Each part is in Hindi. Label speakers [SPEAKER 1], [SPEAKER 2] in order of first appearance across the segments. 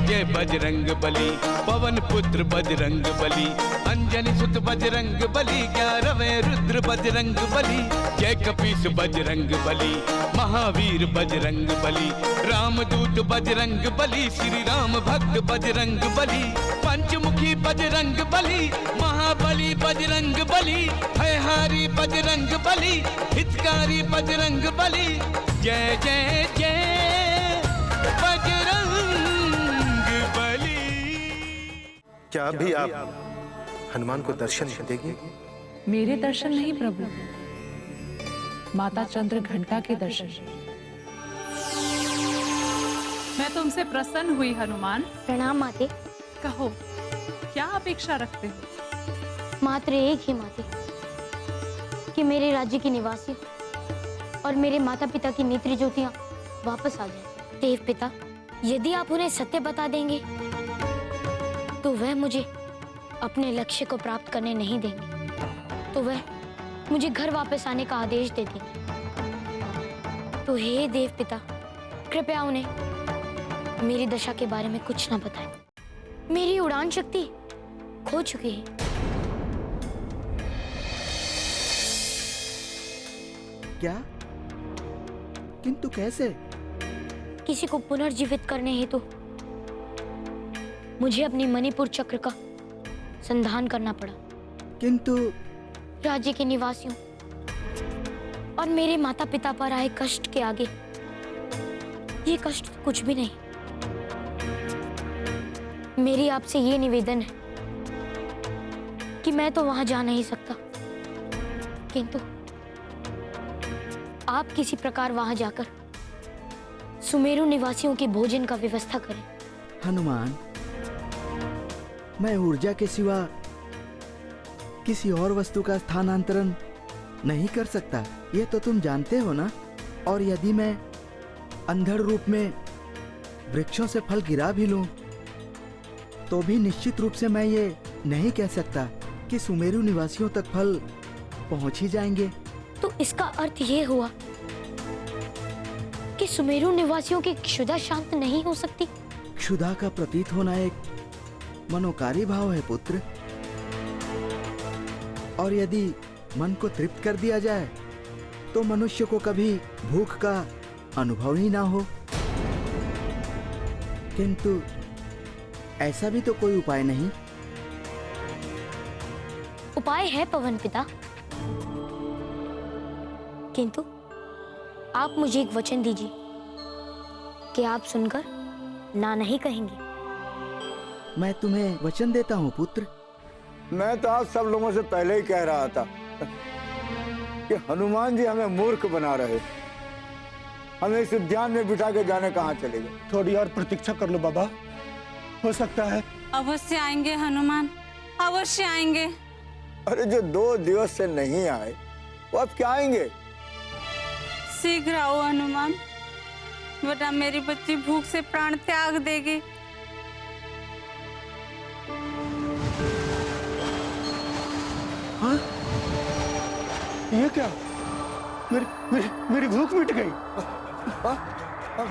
[SPEAKER 1] जय बजरंग बली, पवन पुत्र बजरंग बली, अंजनी सुत बजरंग बली, 11वें रुद्र बजरंग बली, जय कपीस बजरंग बली, महावीर बजरंग बली, रामदूत बजरंग बली, श्री राम भक्त बजरंग बली, पंचमुखी बजरंग बली, महाबली बजरंग बली, भयहारी बजरंग बली, हितकारी बजरंग बली, जय जय जय बजरंग बली।
[SPEAKER 2] क्या अभी आप हनुमान को दर्शन देंगे?
[SPEAKER 3] मेरे दर्शन नहीं प्रभु, माता चंद्र घंटा के दर्शन। मैं तुमसे प्रसन्न हुई हनुमान।
[SPEAKER 4] प्रणाम माते।
[SPEAKER 3] कहो क्या अपेक्षा रखते हो?
[SPEAKER 4] मात्र एक ही माते, कि मेरे राज्य के निवासी और मेरे माता पिता की नेत्र ज्योतियां वापस आ जाए। देव पिता, यदि आप उन्हें सत्य बता देंगे तो वह मुझे अपने लक्ष्य को प्राप्त करने नहीं देंगे, तो वह मुझे घर वापस आने का आदेश दे देंगे। तो हे देव पिता, कृपया उन्हें मेरी दशा के बारे में कुछ ना बताएं। मेरी उड़ान शक्ति खो चुकी है।
[SPEAKER 5] क्या? किंतु कैसे?
[SPEAKER 4] किसी को पुनर्जीवित करने हेतु मुझे अपनी मणिपुर चक्र का संधान करना पड़ा।
[SPEAKER 5] किंतु
[SPEAKER 4] राज्य के निवासियों और मेरे माता पिता पर आए कष्ट के आगे ये कष्ट कुछ भी नहीं। मेरी आपसे ये निवेदन है कि मैं तो वहां जा नहीं सकता, किंतु आप किसी प्रकार वहां जाकर सुमेरु निवासियों के भोजन का व्यवस्था करें।
[SPEAKER 5] हनुमान, मैं ऊर्जा के सिवा किसी और वस्तु का स्थानांतरण नहीं कर सकता, ये तो तुम जानते हो ना। और यदि मैं अंधड़ रूप में वृक्षों से फल गिरा भी लूं, तो भी निश्चित रूप से मैं ये नहीं कह सकता कि सुमेरु निवासियों तक फल पहुंच ही जाएंगे।
[SPEAKER 4] तो इसका अर्थ ये हुआ कि सुमेरु निवासियों की क्षुधा शांत नहीं हो सकती।
[SPEAKER 5] क्षुधा का प्रतीत होना एक मनोकारी भाव है पुत्र, और यदि मन को तृप्त कर दिया जाए तो मनुष्य को कभी भूख का अनुभव ही ना हो। किंतु ऐसा भी तो कोई उपाय नहीं।
[SPEAKER 4] उपाय है पवन पिता, किंतु आप मुझे एक वचन दीजिए कि आप सुनकर ना नहीं कहेंगे।
[SPEAKER 5] मैं तुम्हें वचन देता हूँ पुत्र।
[SPEAKER 6] मैं तो आप सब लोगों से पहले ही कह रहा था कि हनुमान जी हमें मूर्ख बना रहे। हमें इस उद्यान में बिठा के जाने कहाँ चलेंगे।
[SPEAKER 7] थोड़ी और प्रतीक्षा कर लो बाबा, हो सकता है।
[SPEAKER 8] अवश्य आएंगे हनुमान, अवश्य आएंगे।
[SPEAKER 6] अरे जो 2 दिवस से नहीं आए वो अब क्या आएंगे?
[SPEAKER 8] शीघ्र आओ हनुमान, वरना मेरी बच्ची भूख से प्राण त्याग देगी।
[SPEAKER 7] हाँ? ये क्या? मेरी भूख मिट गई।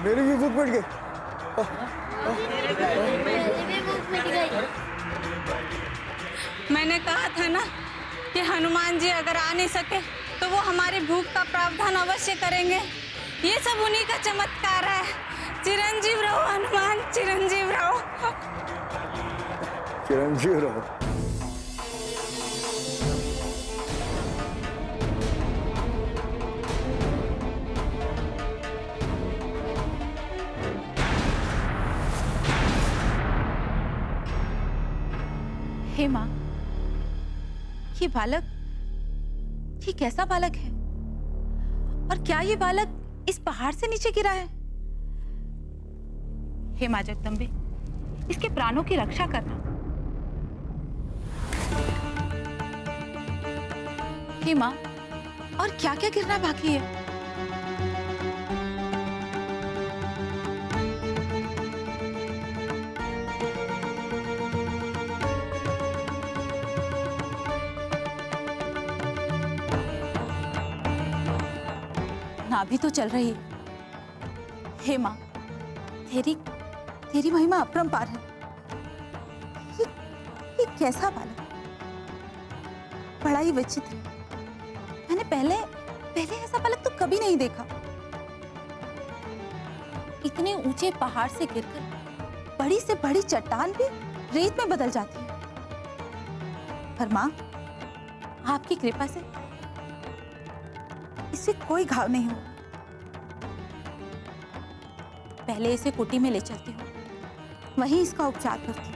[SPEAKER 6] मेरी भी भूख मिट गई।
[SPEAKER 8] मैंने कहा था ना कि हनुमान जी अगर आ नहीं सके तो वो हमारी भूख का प्रावधान अवश्य करेंगे। ये सब उन्हीं का चमत्कार है। चिरंजीव रहो हनुमान, चिरंजीव रहो।
[SPEAKER 6] चिरंजीव रहो।
[SPEAKER 9] हे माँ, ये बालक, ये कैसा बालक है? और क्या ये बालक इस पहाड़ से नीचे गिरा है? हे माँ जगदम्बे, इसके प्राणों की रक्षा करना। हे माँ, और क्या क्या गिरना बाकी है? नाभि तो चल रही है। हे माँ, तेरी महिमा अपरंपार है। ये, ये कैसा बालक, बड़ा ही विचित्र। मैंने पहले ऐसा बालक तो कभी नहीं देखा। इतने ऊंचे पहाड़ से गिरकर बड़ी से बड़ी चट्टान भी रेत में बदल जाती है। पर माँ, आपकी कृपा से इसे कोई घाव नहीं हुआ। पहले इसे कुटी में ले चलती हूँ, वहीं इसका उपचार करती हूँ।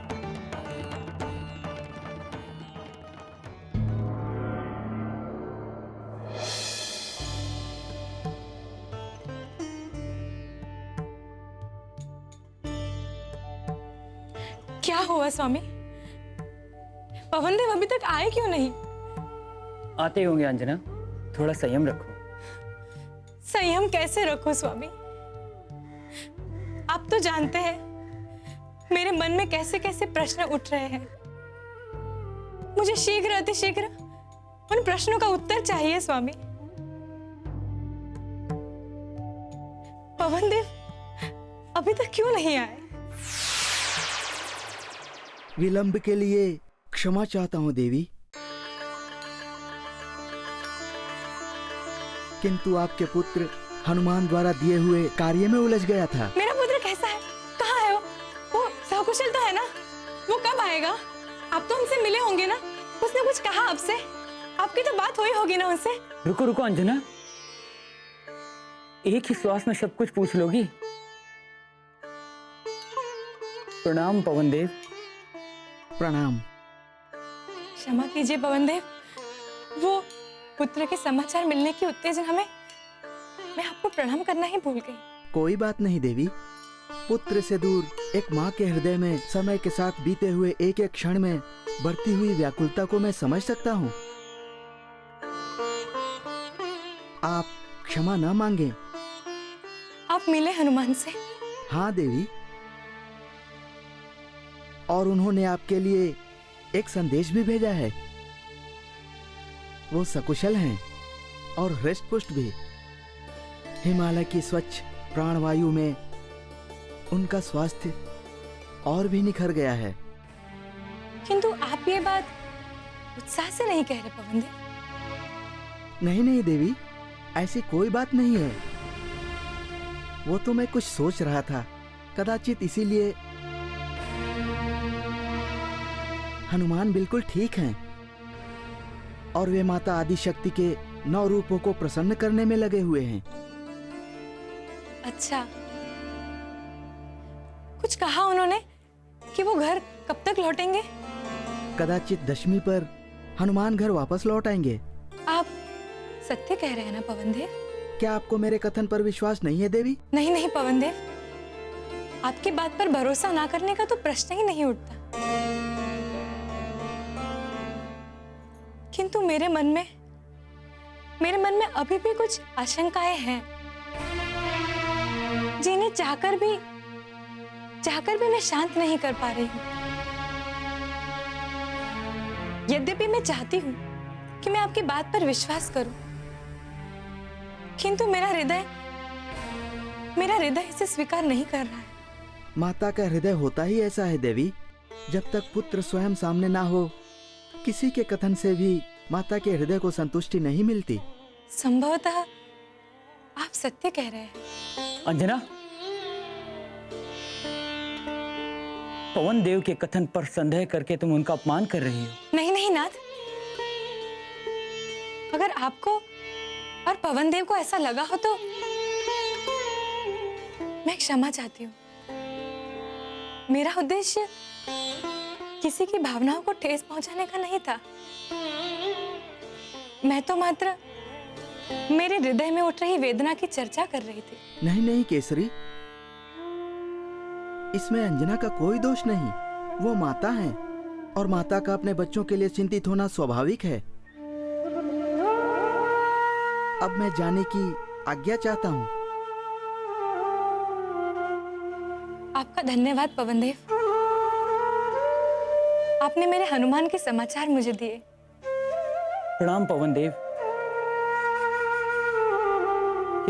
[SPEAKER 8] क्या हुआ स्वामी? पवनदेव अभी तक आए क्यों नहीं?
[SPEAKER 10] आते होंगे अंजना, थोड़ा संयम रखो।
[SPEAKER 8] संयम कैसे रखो स्वामी? आप तो जानते हैं मेरे मन में कैसे कैसे प्रश्न उठ रहे हैं। मुझे शीघ्र अतिशीघ्र उन प्रश्नों का उत्तर चाहिए स्वामी। पवनदेव अभी तक क्यों नहीं आए?
[SPEAKER 5] विलंब के लिए क्षमा चाहता हूँ देवी, किंतु आपके पुत्र हनुमान द्वारा दिए हुए कार्य में उलझ गया था।
[SPEAKER 8] मेरा पुत्र कैसा है? कहाँ है वो सकुशल तो है ना? वो कब आएगा? आप तो हमसे मिले होंगे ना? उसने कुछ कहा आपसे? आपकी तो बात हुई होगी ना उनसे?
[SPEAKER 10] रुको रुको अंजना, एक ही श्वास में सब कुछ पूछ लोगी? प्रणाम पवनदेव।
[SPEAKER 5] प्रणाम।
[SPEAKER 8] क्षमा कीजिए पवनदेव, वो पुत्र के समाचार मिलने की उत्तेजना में मैं आपको प्रणाम करना ही भूल गई।
[SPEAKER 5] कोई बात नहीं देवी, पुत्र से दूर एक माँ के हृदय में समय के साथ बीते हुए एक एक क्षण में बढ़ती हुई व्याकुलता को मैं समझ सकता हूँ। आप क्षमा न मांगे।
[SPEAKER 8] आप मिले हनुमान से?
[SPEAKER 5] हाँ देवी, और उन्होंने आपके लिए एक संदेश भी भेजा है। वो सकुशल हैं और हृष्ट-पुष्ट भी। हिमालय की स्वच्छ प्राणवायु में उनका स्वास्थ्य और भी निखर गया है।
[SPEAKER 8] किंतु आप ये बात उत्साह से नहीं कह रहे पवनदेव?
[SPEAKER 5] नहीं नहीं देवी, ऐसी कोई बात नहीं है। वो तो मैं कुछ सोच रहा था, कदाचित इसीलिए। हनुमान बिल्कुल ठीक हैं और वे माता आदिशक्ति के 9 रूपों को प्रसन्न करने में लगे हुए हैं।
[SPEAKER 8] अच्छा, कुछ कहा उन्होंने कि वो घर कब तक लौटेंगे?
[SPEAKER 5] कदाचित दशमी पर हनुमान घर वापस लौट आएंगे।
[SPEAKER 8] आप सत्य कह रहे हैं ना पवनदेव?
[SPEAKER 5] क्या आपको मेरे कथन पर विश्वास नहीं है देवी?
[SPEAKER 8] नहीं नहीं पवनदेव, आपकी बात पर भरोसा ना करने का तो प्रश्न ही नहीं उठता। किंतु मेरे मन में अभी भी कुछ आशंकाएं हैं, जिन्हें चाहकर भी मैं शांत नहीं कर पा रही हूँ। यद्यपि मैं चाहती हूँ कि मैं आपकी बात पर विश्वास करूं, किंतु मेरा हृदय इसे स्वीकार नहीं कर रहा है।
[SPEAKER 5] माता का हृदय होता ही ऐसा है देवी, जब तक पुत्र स्वयं सामने ना हो, किसी के कथन से भी माता के हृदय को संतुष्टि नहीं मिलती।
[SPEAKER 8] संभवतः आप सत्य कह रहे हैं।
[SPEAKER 10] अंजना, पवन देव के कथन पर संदेह करके तुम उनका अपमान कर रही हो।
[SPEAKER 8] नहीं नहीं नाथ, अगर आपको और पवन देव को ऐसा लगा हो तो मैं क्षमा चाहती हूँ। मेरा उद्देश्य किसी की भावनाओं को ठेस पहुंचाने का नहीं था। मैं तो मात्र मेरे हृदय में उठ रही वेदना की चर्चा कर रही थी।
[SPEAKER 5] नहीं नहीं केसरी, इसमें अंजना का कोई दोष नहीं। वो माता हैं और माता का अपने बच्चों के लिए चिंतित होना स्वाभाविक है। अब मैं जाने की आज्ञा चाहता हूँ।
[SPEAKER 8] आपका धन्यवाद पवनदेव, आपने मेरे हनुमान के समाचार मुझे दिए।
[SPEAKER 10] प्रणाम पवन देव।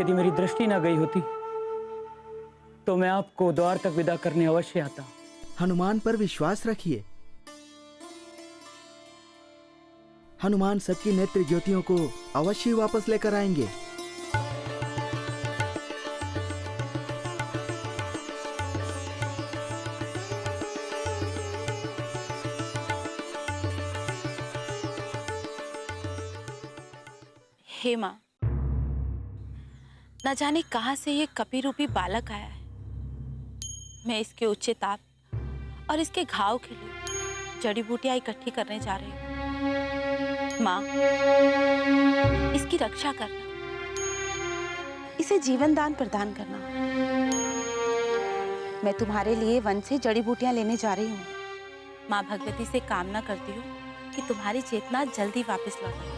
[SPEAKER 10] यदि मेरी दृष्टि ना गई होती तो मैं आपको द्वार तक विदा करने अवश्य आता।
[SPEAKER 5] हनुमान पर विश्वास रखिए। हनुमान सबकी नेत्र ज्योतियों को अवश्य वापस लेकर आएंगे।
[SPEAKER 9] हे माँ, न जाने कहां से ये कपि रूपी बालक आया है। मैं इसके उच्च ताप और इसके घाव के लिए जड़ी बूटियां इकट्ठी करने जा रही हूँ। माँ, इसकी रक्षा करना, इसे जीवन दान प्रदान करना। मैं तुम्हारे लिए वन से जड़ी बूटियां लेने जा रही हूँ। माँ भगवती से कामना करती हूँ कि तुम्हारी चेतना जल्दी वापस लौटे।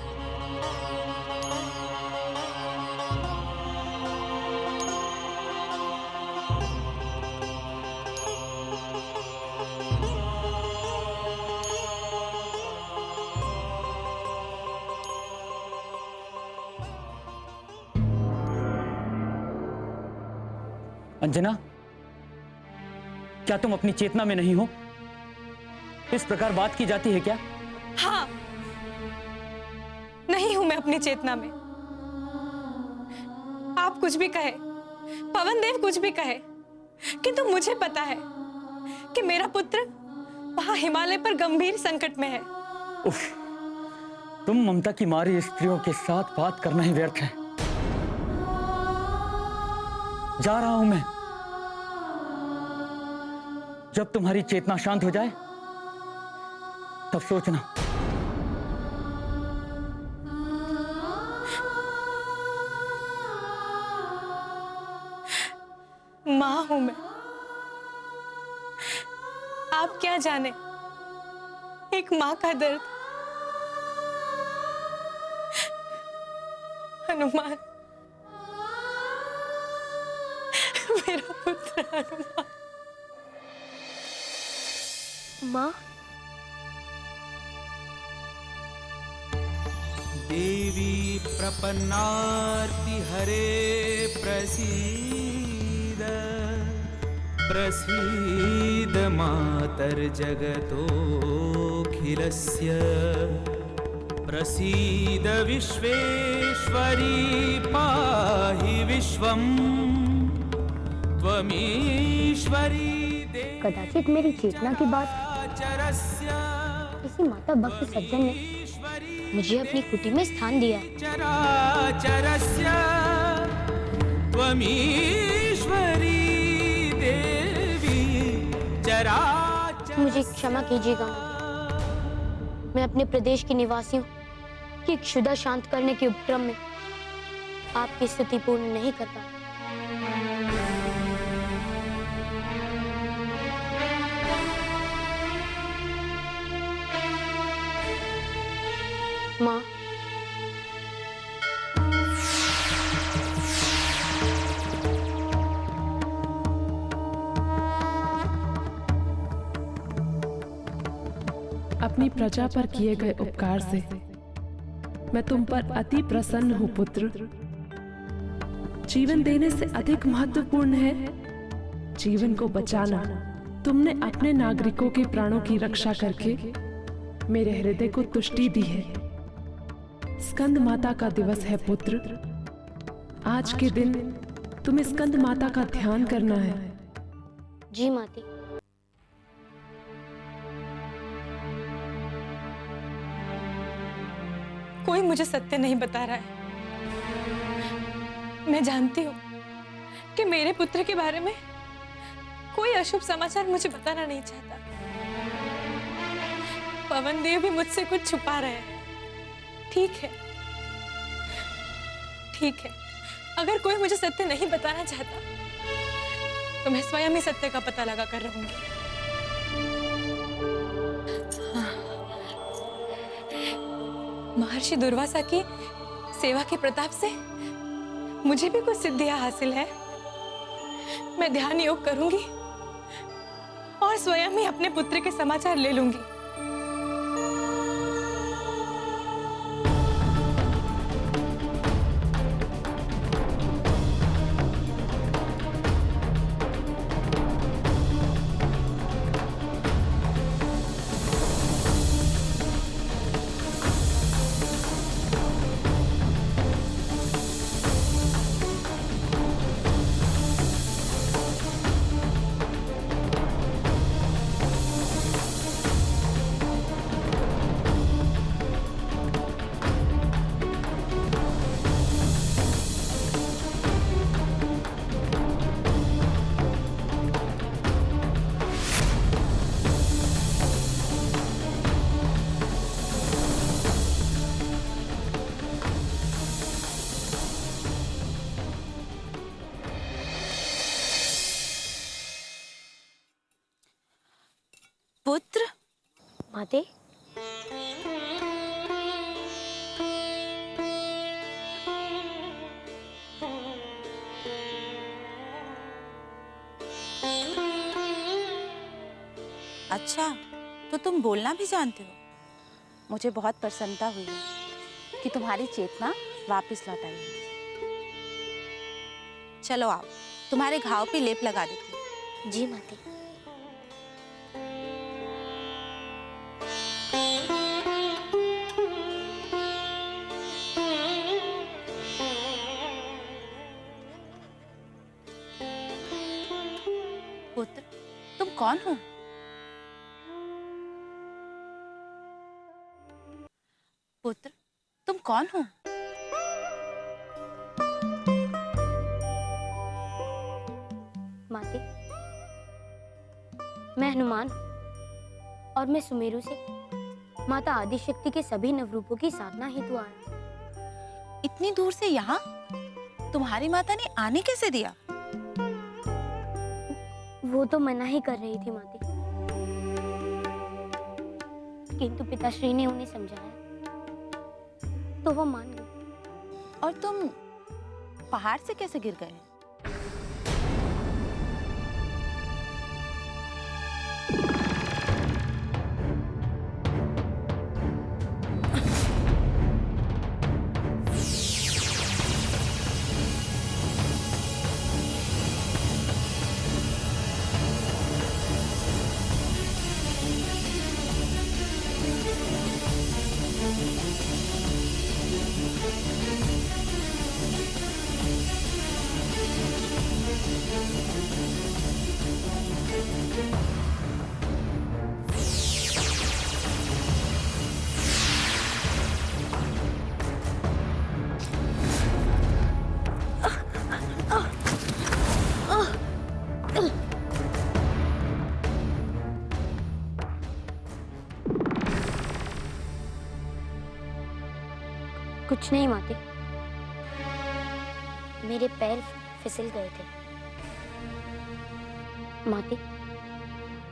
[SPEAKER 10] अंजना, क्या तुम अपनी चेतना में नहीं हो? इस प्रकार बात की जाती है क्या?
[SPEAKER 8] हाँ, नहीं हूं मैं अपनी चेतना में। आप कुछ भी कहे, पवन देव कुछ भी कहे, किंतु मुझे पता है कि मेरा पुत्र वहां हिमालय पर गंभीर संकट में है।
[SPEAKER 10] उफ, तुम ममता की मारी स्त्रियों के साथ बात करना ही व्यर्थ है। जा रहा हूं मैं। जब तुम्हारी चेतना शांत हो जाए तब सोचना।
[SPEAKER 8] मां हूं मैं। आप क्या जाने एक मां का दर्द। हनुमान, मेरा पुत्र हनुमान।
[SPEAKER 4] माँ,
[SPEAKER 1] देवी प्रपन्नार्ति हरे प्रसीद प्रसीद मातर्जगतोऽखिलस्य प्रसीद विश्वेश्वरी पाहि विश्वं त्वमीश्वरी।
[SPEAKER 4] कदाचित मेरी चेतना की बात किसी माता भक्त सज्जन ने मुझे अपनी कुटी में स्थान दिया।
[SPEAKER 1] चराचरस्य त्वमीश्वरी देवी चराचर।
[SPEAKER 4] मुझे क्षमा कीजिएगा, मैं अपने प्रदेश के निवासियों की क्षुधा शांत करने के उपक्रम में आपकी स्तुति पूर्ण नहीं कर पाया। माँ,
[SPEAKER 3] अपनी प्रजा पर किए गए उपकार से मैं तुम पर अति प्रसन्न हूँ पुत्र। जीवन देने से अधिक महत्वपूर्ण है जीवन को बचाना। तुमने अपने नागरिकों के प्राणों की रक्षा करके मेरे हृदय को तुष्टि दी है। स्कंद माता का दिवस है पुत्र। आज के दिन तुम्हें स्कंद माता का ध्यान करना है।
[SPEAKER 4] जी माती।
[SPEAKER 8] कोई मुझे सत्य नहीं बता रहा है। मैं जानती हूँ कि मेरे पुत्र के बारे में कोई अशुभ समाचार मुझे बताना नहीं चाहता। पवन देव भी मुझसे कुछ छुपा रहे हैं। ठीक है, ठीक है। अगर कोई मुझे सत्य नहीं बताना चाहता तो मैं स्वयं ही सत्य का पता लगा कर रहूंगी। हाँ। महर्षि दुर्वासा की सेवा के प्रताप से मुझे भी कुछ सिद्धियां हासिल है। मैं ध्यान योग करूंगी और स्वयं ही अपने पुत्र के समाचार ले लूंगी।
[SPEAKER 4] माते,
[SPEAKER 9] अच्छा, तो तुम बोलना भी जानते हो। मुझे बहुत प्रसन्नता हुई है कि तुम्हारी चेतना वापस लौट आई है। चलो आओ, तुम्हारे घाव पे लेप लगा देती हूँ।
[SPEAKER 4] जी माते।
[SPEAKER 9] पुत्र, तुम कौन हो? पुत्र, तुम कौन हो?
[SPEAKER 4] माते, मैं हनुमान और मैं सुमेरु से माता आदिशक्ति के सभी नवरूपों की साधना हेतु आया।
[SPEAKER 9] इतनी दूर से यहाँ तुम्हारी माता ने आने कैसे दिया?
[SPEAKER 4] वो तो मना ही कर रही थी माते, किंतु पिताश्री ने उन्हें समझाया तो वो मान गए।
[SPEAKER 9] और तुम पहाड़ से कैसे गिर गए?
[SPEAKER 4] कुछ नहीं माते, मेरे पैर फिसल गए थे। माते,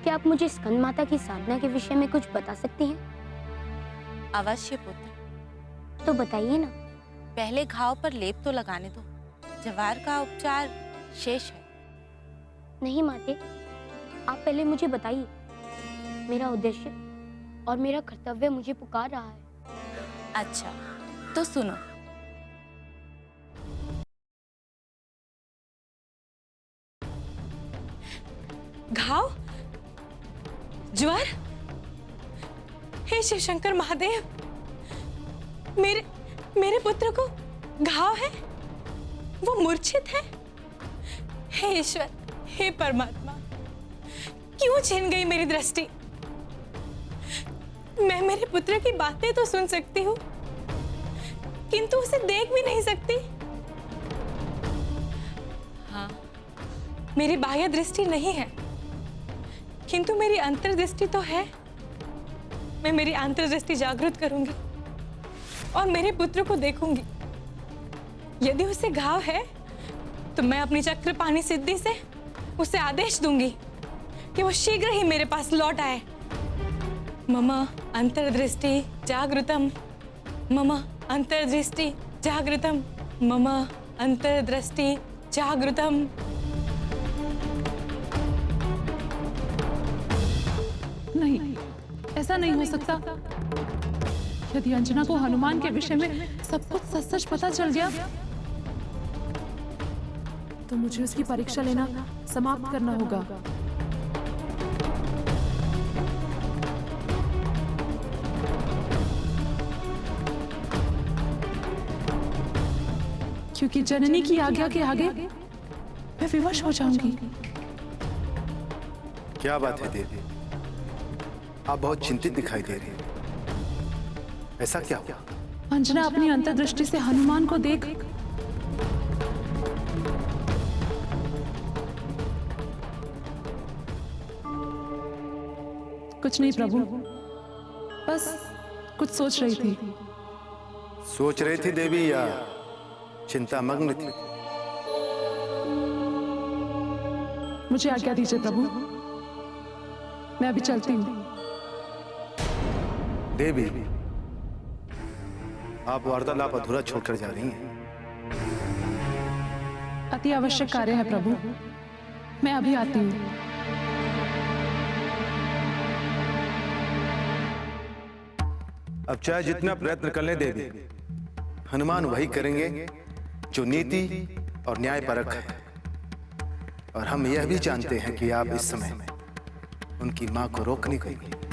[SPEAKER 4] क्या आप मुझे स्कंद माता की साधना के विषय में कुछ बता सकती हैं?
[SPEAKER 9] अवश्य पुत्र।
[SPEAKER 4] तो बताइए ना।
[SPEAKER 9] पहले घाव पर लेप तो लगाने दो, जवार का उपचार शेष है।
[SPEAKER 4] नहीं माते, आप पहले मुझे बताइए। मेरा उद्देश्य और मेरा कर्तव्य मुझे पुकार रहा है।
[SPEAKER 9] अच्छा, तो सुनो।
[SPEAKER 8] घाव, ज्वर, हे शिव शंकर महादेव, मेरे पुत्र को घाव है, वो मूर्छित है। हे ईश्वर, हे परमात्मा, क्यों छिन गई मेरी दृष्टि? मैं मेरे पुत्र की बातें तो सुन सकती हूँ, किंतु उसे देख भी नहीं सकती। हाँ, मेरी बाह्य दृष्टि नहीं है, किंतु मेरी अंतर्दृष्टि तो है। मैं मेरी अंतर्दृष्टि जागृत करूंगी और मेरे पुत्र को देखूंगी। यदि उसे घाव है तो मैं अपनी चक्रपाणी सिद्धि से उसे आदेश दूंगी कि वो शीघ्र ही मेरे पास लौट आए। मम अंतर्दृष्टि जागृतम, मम अंतर्दृष्टि जागृतम, मम अंतर्दृष्टि जागृतम।
[SPEAKER 3] नहीं, ऐसा नहीं हो सकता। यदि अंजना को हनुमान के विषय में सब कुछ सच सच पता चल गया तो मुझे उसकी परीक्षा लेना समाप्त करना होगा। क्योंकि जननी की आज्ञा के आगे मैं विवश हो जाऊंगी।
[SPEAKER 2] क्या बात है देवी, आप बहुत चिंतित दिखाई दे रही हैं। ऐसा क्या हुआ?
[SPEAKER 3] अंजना अपनी अंतर्दृष्टि से हनुमान को देख कुछ नहीं प्रभु, बस कुछ सोच रही थी।
[SPEAKER 2] सोच रही थी देवी या चिंता मग्न थी?
[SPEAKER 3] मुझे आज्ञा दीजिए प्रभु, मैं अभी चलती हूँ।
[SPEAKER 2] देवी, आप वार्तालाप अधूरा छोड़कर जा रही हैं।
[SPEAKER 3] अति आवश्यक कार्य है प्रभु, मैं अभी आती हूँ।
[SPEAKER 2] अब चाहे जितना प्रयत्न कर लें देवी, हनुमान वही करेंगे जो नीति और न्याय परख है। और हम यह भी जानते हैं कि आप इस समय उनकी मां को रोक नहीं पाएंगे।